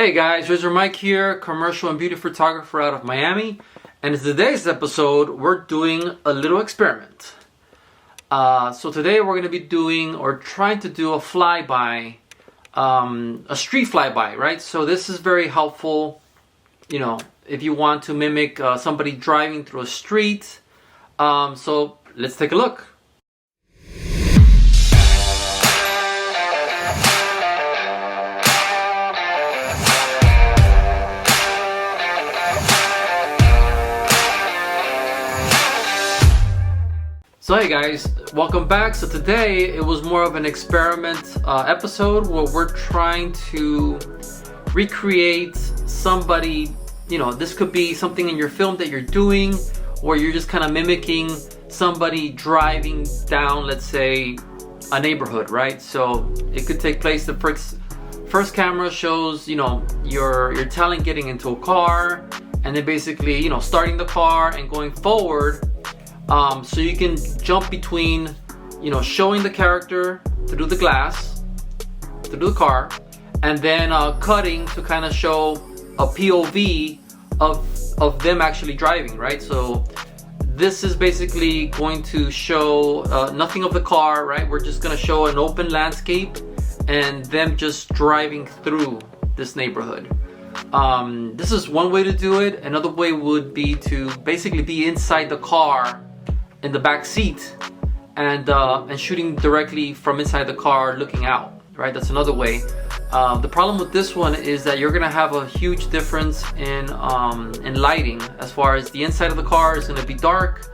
Hey guys, Razor Mike here, commercial and beauty photographer out of Miami. And in today's episode, we're doing a little experiment. So today we're going to be doing or trying to do a flyby, a street flyby, right? So this is very helpful, if you want to mimic somebody driving through a street. So let's take a look. So hey guys, welcome back. So today it was more of an experiment episode where we're trying to recreate somebody, this could be something in your film that you're doing, or you're just kind of mimicking somebody driving down, let's say, a neighborhood, right? So it could take place, the first camera shows, your talent getting into a car, and then basically, starting the car and going forward. So you can jump between, showing the character through the glass, through the car, and then cutting to kind of show a POV of them actually driving, right? So this is basically going to show nothing of the car, right? We're just going to show an open landscape and them just driving through this neighborhood. This is one way to do it. Another way would be to basically be inside the car in the back seat and shooting directly from inside the car looking out, right? That's another way. The problem with this one is that you're gonna have a huge difference in lighting, as far as the inside of the car is gonna be dark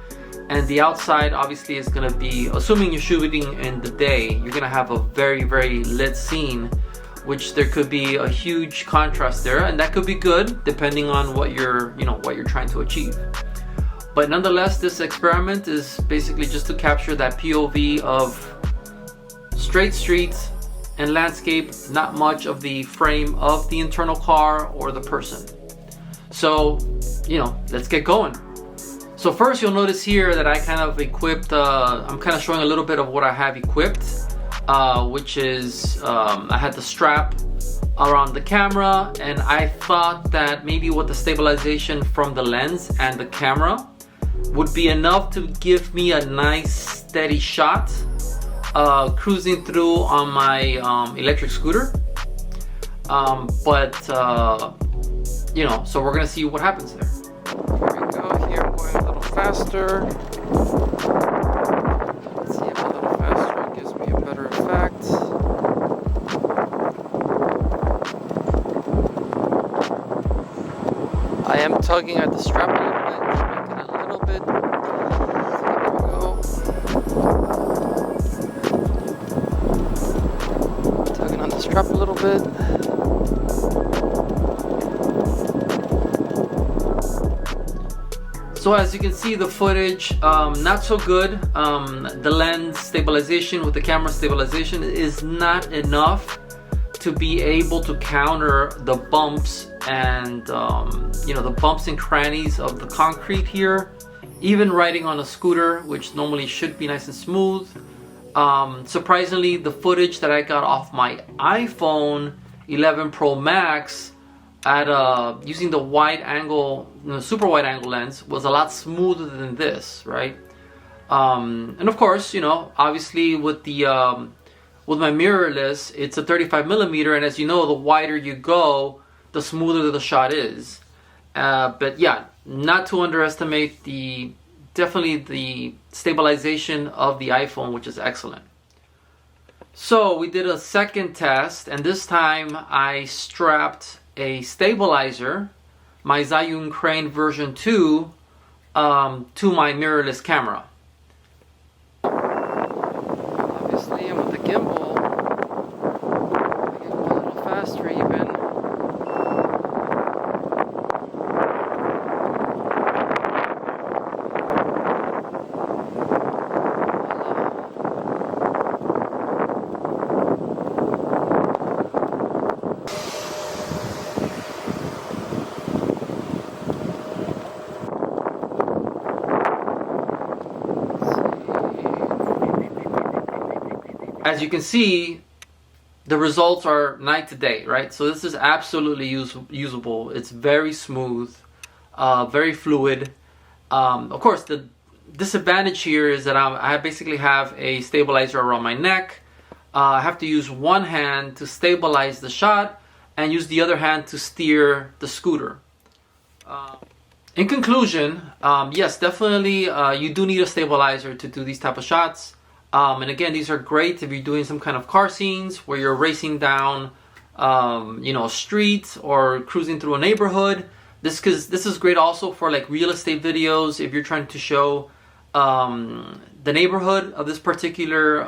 and the outside obviously is gonna be, assuming you're shooting in the day, you're gonna have a very, very lit scene, which there could be a huge contrast there, and that could be good depending on what you're trying to achieve. But nonetheless, this experiment is basically just to capture that POV of straight streets and landscape, not much of the frame of the internal car or the person. So, let's get going. So first you'll notice here that I kind of equipped, I'm kind of showing a little bit of what I have equipped, which is, I had the strap around the camera, and I thought that maybe with the stabilization from the lens and the camera would be enough to give me a nice steady shot cruising through on my electric scooter. So we're gonna see what happens there. Here we go. Here I'm going a little faster. Let's see if a little faster gives me a better effect. I am tugging at the strap a little bit. Tugging on the strap a little bit. So as you can see, the footage, not so good. The lens stabilization with the camera stabilization is not enough to be able to counter the bumps and the bumps and crannies of the concrete here. Even riding on a scooter, which normally should be nice and smooth. Surprisingly, the footage that I got off my iPhone 11 Pro Max at using the wide angle, super wide angle lens was a lot smoother than this, right? And of course, obviously with the with my mirrorless, it's a 35mm, and as you know, the wider you go, the smoother the shot is. But yeah, not to underestimate definitely the stabilization of the iPhone, which is excellent. So we did a second test, and this time I strapped a stabilizer, my Zhiyun Crane version 2, to my mirrorless camera. Obviously, and with the gimbal, I can go a little faster even. As you can see, the results are night to day, right? So this is absolutely usable. It's very smooth, very fluid. Of course, the disadvantage here is that I basically have a stabilizer around my neck. I have to use one hand to stabilize the shot and use the other hand to steer the scooter. In conclusion, yes, definitely you do need a stabilizer to do these type of shots. And again, these are great if you're doing some kind of car scenes where you're racing down, a street or cruising through a neighborhood. This is great also for like real estate videos if you're trying to show the neighborhood of this particular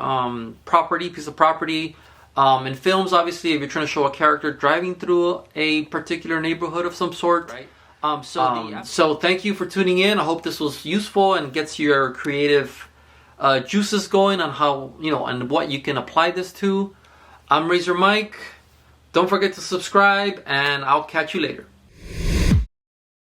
piece of property. In films, obviously, if you're trying to show a character driving through a particular neighborhood of some sort. Right. So thank you for tuning in. I hope this was useful and gets your creative juices going on how, and what you can apply this to. I'm Razor Mike. Don't forget to subscribe, and I'll catch you later.